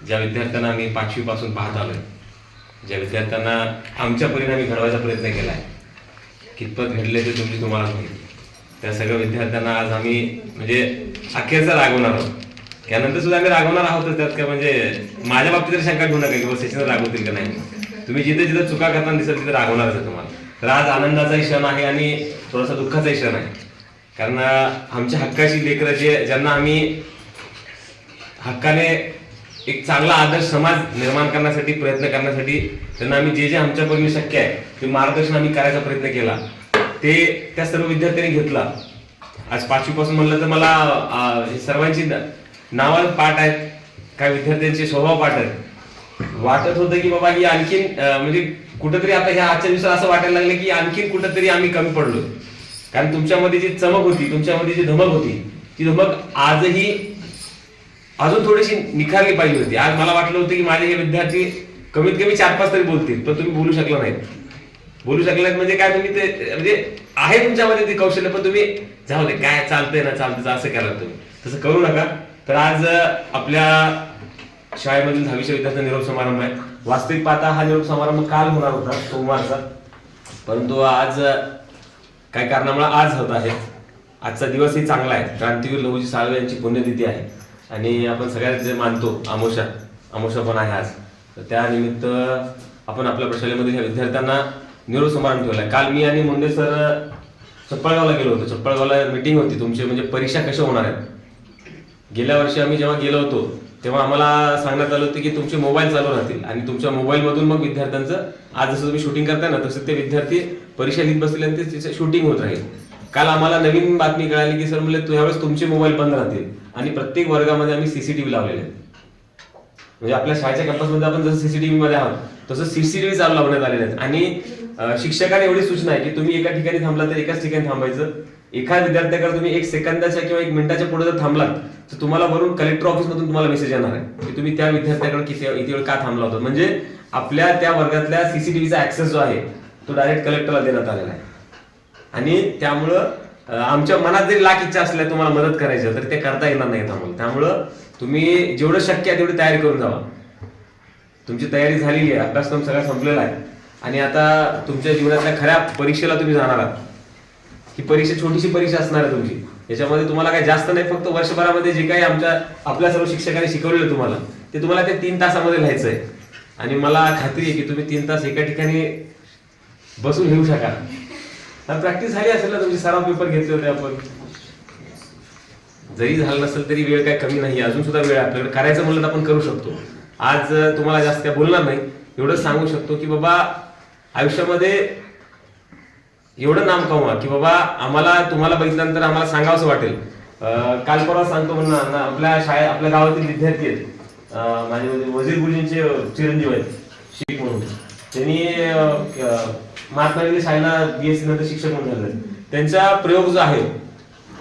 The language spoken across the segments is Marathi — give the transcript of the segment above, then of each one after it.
ज्या विद्यार्थ्यांना आम्ही 5वी पासून पाहत आलोय, ज्या विद्यार्थ्यांना आमच्या परिणामी घडवायचा प्रयत्न केला आहे, कितपत घडले ते तुम्हाला माहिती. त्या सगळ्या विद्यार्थ्यांना आज आम्ही म्हणजे अखेरचा रागवणार आहोत. त्यानंतर सुद्धा आम्ही रागवणार आहोत. त्यात काय म्हणजे माझ्या बाबतीत तर शंका घेऊ नका की सेशन रागवतील का नाही. तुम्ही जिथे जिथे चुका करताना दिसेल तिथे रागवणारच आहे तुम्हाला. तर आज आनंदाचाही क्षण आहे आणि थोडासा दुःखाचाही क्षण आहे. कारण आमच्या हक्काची लेकरं ज्यांना आम्ही हक्काने एक चांगला आदर्श समाज निर्माण करण्यासाठी प्रयत्न करण्यासाठी त्यांना आम्ही जे आमच्या परीने शक्य आहे ते मार्गदर्शन आम्ही करायचा प्रयत्न केला, ते त्या सर्व विद्यार्थ्यांनी घेतला. आज 5वी पासून म्हणलं तर मला सर्वांची नावं पाठ आहेत, काही विद्यार्थ्यांचे स्वभाव पाठ आहेत. वाटत होतं की बाबा ही आणखीन म्हणजे कुठंतरी आता ह्या आजच्या दिवसात असं वाटायला लागलं की आणखीन कुठंतरी आम्ही कमी पडलो. कारण तुमच्यामध्ये जी चमक होती, तुमच्यामध्ये जी धमक होती, ती धमक आजही अजून थोडीशी निखारली पाहिजे होती. आज मला वाटलं होतं की माझे हे विद्यार्थी कमीत कमी 4-5 तरी बोलतील, पण तुम्ही बोलू शकला नाहीत. बोलू शकला नाहीत म्हणजे काय, तुम्ही ते म्हणजे आहे तुमच्यामध्ये ते कौशल्य, पण तुम्ही जाऊ दे काय चालतंय ना चालतं असं करा. तुम्ही तसं करू नका. तर आज आपल्या शाळेमधील 10वीच्या विद्यार्थ्यांचा निरोप समारंभ आहे. वास्तविक पाहता हा निरोप समारंभ काल होणार होता, सोमवारचा, परंतु आज काही कारणामुळे आज होत आहे. आजचा दिवसही चांगला आहे. क्रांतीवीर लहुजी साळवे यांची पुण्यतिथी आहे आणि आपण सगळ्यात जे मानतो अमावस्या पण आहे आज. तर त्यानिमित्त आपण आपल्या प्रशालेमध्ये ह्या विद्यार्थ्यांना निरोप समारंभ ठेवला. काल मी आणि मुंडे सर चप्पळगावला गेलो होतो. चप्पळगावला मीटिंग होती तुमची म्हणजे परीक्षा कशा होणार आहेत. गेल्या वर्षी आम्ही जेव्हा गेलो होतो तेव्हा आम्हाला सांगण्यात आलं होतं की तुमचे मोबाईल चालू राहतील आणि तुमच्या मोबाईलमधून मग विद्यार्थ्यांचं आज जसं तुम्ही शूटिंग करताय ना तसं ते विद्यार्थी परीक्षा लिहित बसले आणि ते शूटिंग होत राहील. काल आम्हाला नवीन बातमी कळाली की सर म्हणले यावेळेस तुमचे मोबाईल बंद राहतील आणि प्रत्येक वर्गामध्ये आम्ही सीसीटीव्ही लावलेले आहेत. म्हणजे आपल्या शाळेच्या कॅम्पसमध्ये आपण जसं सीसीटीव्ही मध्ये आहोत तसं सीसीटीव्ही चालू लावण्यात आलेले आहेत. आणि शिक्षकांनी एवढी सूचना आहे की तुम्ही एका ठिकाणी थांबला तर एकाच ठिकाणी थांबायचं. एखाद्या विद्यार्थ्याकडे तुम्ही 1 सेकंदाच्या किंवा 1 मिनिटाच्या पुढे जर थांबलात तर तुम्हाला वरून कलेक्टर ऑफिस मधून तुम्हाला मेसेज येणार आहे की तुम्ही त्या विद्यार्थ्याकडे किती वेळ का थांबला होता. म्हणजे आपल्या त्या वर्गातल्या सीसीटीव्हीचा ऍक्सेस जो आहे तो डायरेक्ट कलेक्टरला देण्यात आलेला आहे. आणि त्यामुळं आमच्या मनात जरी लाख इच्छा असल्या तुम्हाला मदत करायची तर ते करता येणार नाही आम्हाला. त्यामुळं तुम्ही जेवढं शक्य आहे तेवढी तयारी करून जावा. तुमची तयारी झालेली आहे, अभ्यासक्रम सगळा संपलेला आहे आणि आता तुमच्या जीवनातल्या खऱ्या परीक्षेला तुम्ही जाणार आहात. ही परीक्षा छोटीशी परीक्षा असणार आहे तुमची. याच्यामध्ये तुम्हाला काही जास्त नाही, फक्त वर्षभरामध्ये जे काही आपल्या सर्व शिक्षकांनी शिकवलेलं तुम्हाला ते तुम्हाला ते 3 तासामध्ये लिहायचं आहे. आणि मला खात्री आहे की तुम्ही 3 तास एका ठिकाणी बसून लिहू शकाल. प्रॅक्टिस झाली असेल ना तुमची, सराव पेपर घेतले होते आपण. जरी झालं नसेल तरी वेळ काय कमी नाही, अजून सुद्धा वेळ आपल्याकडे. करायचं म्हणलं तर आपण करू शकतो. आज तुम्हाला जास्त काय बोलणार नाही, एवढं सांगू शकतो की बाबा आयुष्यामध्ये एवढं नाम कमवा की बाबा आम्हाला तुम्हाला बघितल्यानंतर आम्हाला सांगावंसं वाटेल. काल परवा सांगतो म्हणून आपल्या गावातील विद्यार्थी आहेत, माझे वजीर गुरुजींचे चिरंजीव आहेत शिक म्हणून. त्यांनी महात्मा गांधी शाळेला BSc नंतर शिक्षक म्हणून झाले. त्यांचा प्रयोग जो आहे,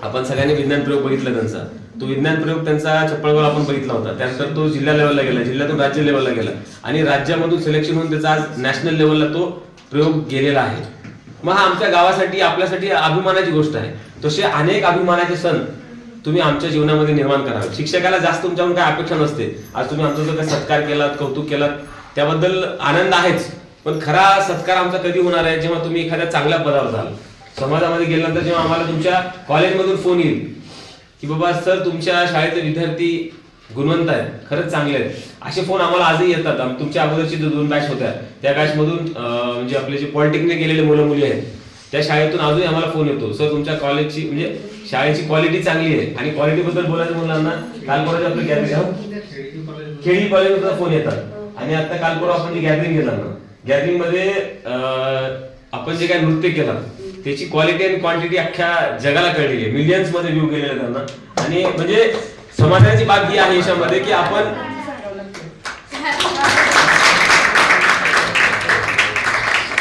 आपण सगळ्यांनी विज्ञान प्रयोग बघितला त्यांचा, तो विज्ञान प्रयोग त्यांचा चप्पळगाव आपण बघितला होता. त्यानंतर तो जिल्हा लेवलला गेला, जिल्ह्यातून राज्य लेवलला गेला आणि राज्यामधून सिलेक्शन होऊन त्याचा आज नॅशनल लेवलला तो प्रयोग गेलेला आहे. मग हा आमच्या गावासाठी आपल्यासाठी अभिमानाची गोष्ट आहे. तसे अनेक अभिमानाचे सण तुम्ही आमच्या जीवनामध्ये निर्माण करावे. शिक्षकाला जास्त तुमच्याकडून काय अपेक्षा नसते. आज तुम्ही आमचा जो काही सत्कार केलात, कौतुक केलात त्याबद्दल आनंद आहेच, पण खरा सत्कार आमचा कधी होणार आहे जेव्हा तुम्ही एखाद्या चांगल्या पदावर जाल. समाजामध्ये गेल्यानंतर जेव्हा आम्हाला तुमच्या कॉलेजमधून फोन येईल की बाबा सर तुमच्या शाळेतले विद्यार्थी गुणवंत आहेत, खरंच चांगले आहेत, असे फोन आम्हाला आजही येतात. तुमच्या अगोदरची 2 बॅच होत्या त्या बॅचमधून म्हणजे आपले जे पॉलिटेक्निक गेलेले मुलं मुली आहेत त्या शाळेतून आजही आम्हाला फोन येतो, सर तुमच्या कॉलेजची म्हणजे शाळेची क्वालिटी चांगली आहे. आणि क्वालिटी बद्दल बोलायचं मुलांना काल परवा आपलं गॅदरिंग खेडी कॉलेजमधून फोन येतात. आणि आता काल परवा आपण जे गॅदरिंग केलं ना, गॅदरिंग मध्ये आपण जे काही नृत्य केलं त्याची क्वालिटी आणि क्वांटिटी अख्ख्या जगाला कळलेली आहे. मिलियन्स मध्ये व्ह्यू गेलेले त्यांना. आणि म्हणजे समाजाची बाब ही आहे याच्यामध्ये की आपण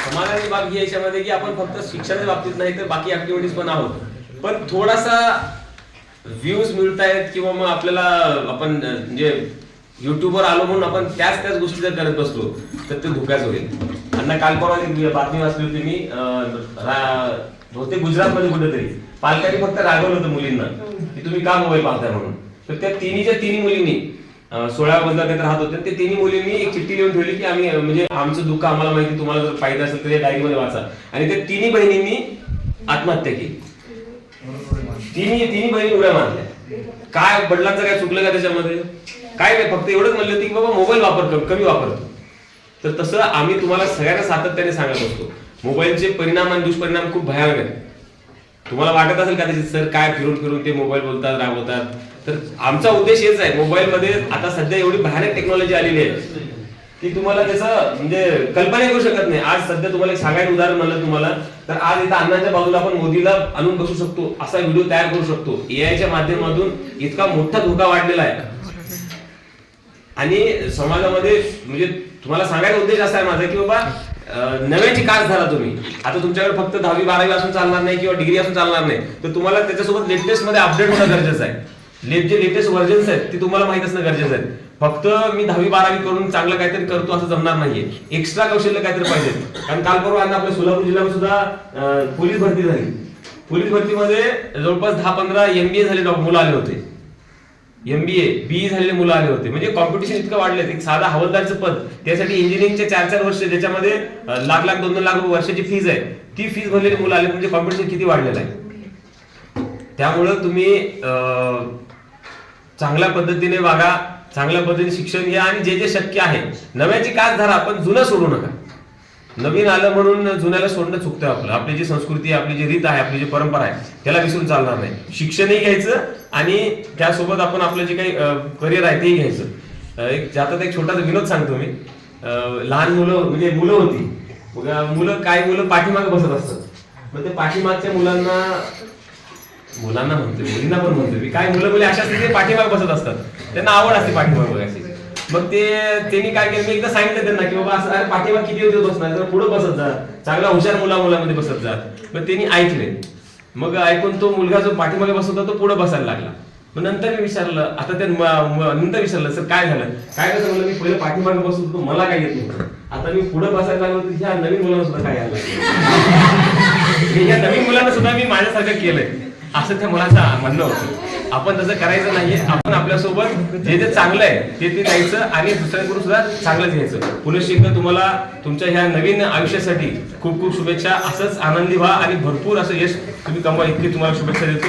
समाजाची बाब ही याच्यामध्ये की आपण फक्त शिक्षणाच्या बाबतीत नाही तर बाकी ऍक्टिव्हिटीज पण आहोत. पण थोडासा व्ह्यूज मिळतायत किंवा मग आपल्याला आपण म्हणजे युट्यूबवर आलो म्हणून आपण त्याच गोष्टी जर करत बसलो तर ते धोक्याच होईल. आणि काल परवा एक बातमी वाचली होती मी, बहुतेक गुजरातमध्ये कुठेतरी पालकांनी फक्त रागवलं होतं मुलींना की तुम्ही का मोबाईल पाहताय म्हणून. तर त्या तिन्ही मुलींनी 16 मजला ते राहत होते. ते तिन्ही मुलींनी एक चिठ्ठी लिहून ठेवली की आम्ही म्हणजे आमचं दुःख आम्हाला माहिती, तुम्हाला जर पाहिजे असेल तर या डायरीमध्ये वाचा. आणि ते तिन्ही बहिणींनी आत्महत्या केली. तिन्ही बहिणी उड्या मारल्या. काय वडिलांचं काय चुकलं का त्याच्यामध्ये? काय नाही, फक्त एवढंच म्हणलं होतं की बाबा मोबाईल कमी वापरतो. तर तसं आम्ही तुम्हाला सगळ्यांना सातत्याने सांगत असतो, मोबाईलचे परिणाम आणि दुष्परिणाम खूप भयानक आहेत. तुम्हाला वाटत असेल का त्याचे सर काय फिरून फिरून ते मोबाईल बोलतात रागवतात, तर आमचा उद्देश हेच आहे. मोबाईलमध्ये आता सध्या एवढी भयानक टेक्नॉलॉजी आलेली आहे की तुम्हाला त्याचं म्हणजे कल्पना करू शकत नाही. आज सध्या तुम्हाला एक सांगायचं उदाहरण म्हणलं तुम्हाला, तर आज इथं अण्णांच्या बाजूला आपण मोदीला आणून बसू शकतो, असा व्हिडिओ तयार करू शकतो. एआयच्या माध्यमातून इतका मोठा धोका वाढलेला आहे. आणि समाजामध्ये म्हणजे तुम्हाला सांगायचा उद्देश असा आहे माझा की बाबा नव्याची कास धरा तुम्ही. आता तुमच्याकडे फक्त 10वी 12वी असून चालणार नाही किंवा डिग्री असून चालणार नाही, तर तुम्हाला त्याच्यासोबत लेटेस्ट मध्ये अपडेट होणं गरजेचं आहे. जे लेटेस्ट व्हर्जन्स आहेत ते तुम्हाला माहित असणं गरजेचं आहे. फक्त मी 10वी 12वी करून चांगलं काहीतरी करतो असं जमणार नाहीये. एक्स्ट्रा कौशल्य काहीतरी पाहिजे. कारण काल परवा आपल्या सोलापूर जिल्ह्यामध्ये सुद्धा पोलीस भरती झाली. पोलीस भरतीमध्ये जवळपास 10-15 MBA झाले मुलं आले होते. MBA BE झालेले मुलं आले होते. म्हणजे कॉम्पिटिशन इतकं वाढलं. एक साधा हवालदारचं पद, त्यासाठी इंजिनिअरिंगचे 4-4 वर्ष, ज्याच्यामध्ये लाख 2-2 लाख वर्षाची फीज आहे, ती फीज भरलेली मुलं आले. म्हणजे कॉम्पिटिशन किती वाढलेलं आहे. त्यामुळं तुम्ही चांगल्या पद्धतीने वागा, चांगल्या पद्धतीने शिक्षण घ्या आणि जे जे शक्य आहे नव्याची कास धरा, पण जुनं सोडू नका. नवीन आलं म्हणून जुन्याला सोडणं चुकतं आपलं. आपली जी संस्कृती, आपली जी रीत आहे, आपली जी परंपरा आहे, त्याला विसरून चालणार नाही. शिक्षणही घ्यायचं आणि त्यासोबत आपण आपलं जे काही करिअर आहे तेही घ्यायचं. एक जातात एक छोटासा विनोद सांगतो मी. लहान मुलं म्हणजे मुलं होती, काही मुलं पाठीमागे बसत असतात. मग ते पाठीमागच्या मुलांना म्हणतो, मुलींना पण म्हणतो मी, काय मुलं अशा स्थितीत पाठीमागे बसत असतात, त्यांना आवड असते पाठीमागे बघायची. मग त्यांनी काय केलं, मी एकदा सांगितलं त्यांना की बाबा असं पाठीमाग किती दिवस बसणार, तर पुढे बसत जा, चांगला हुशार मुलामध्ये बसत जा. मग त्यांनी ऐकले. मग ऐकून तो मुलगा जो पाठीमागे बसत होता तो पुढे बसायला लागला. मग नंतर मी विचारलं, आता ते नंतर विचारलं, सर काय झालं, काय कसं म्हणलं, मी पहिले पाठीमागे बसत होतो, मला काय येत नव्हतं, आता मी पुढे बसायला लागलो तर ह्या नवीन मुलांना सुद्धा काय यायला लागलं. ह्या नवीन मुलांना सुद्धा मी माझ्यासारखं केलंय, असं त्या मुलाचं म्हणणं होतं. आपण तसं करायचं नाहीये. आपण आपल्यासोबत जे जे चांगलं आहे ते द्यायचं आणि दुसऱ्यांकडून सुद्धा चांगलंच घ्यायचं. पुन्हा एकदा तुम्हाला तुमच्या ह्या नवीन आयुष्यासाठी खूप खूप शुभेच्छा. असंच आनंदी व्हा आणि भरपूर असं यश तुम्ही कमवा, इतकी तुम्हाला शुभेच्छा देतो.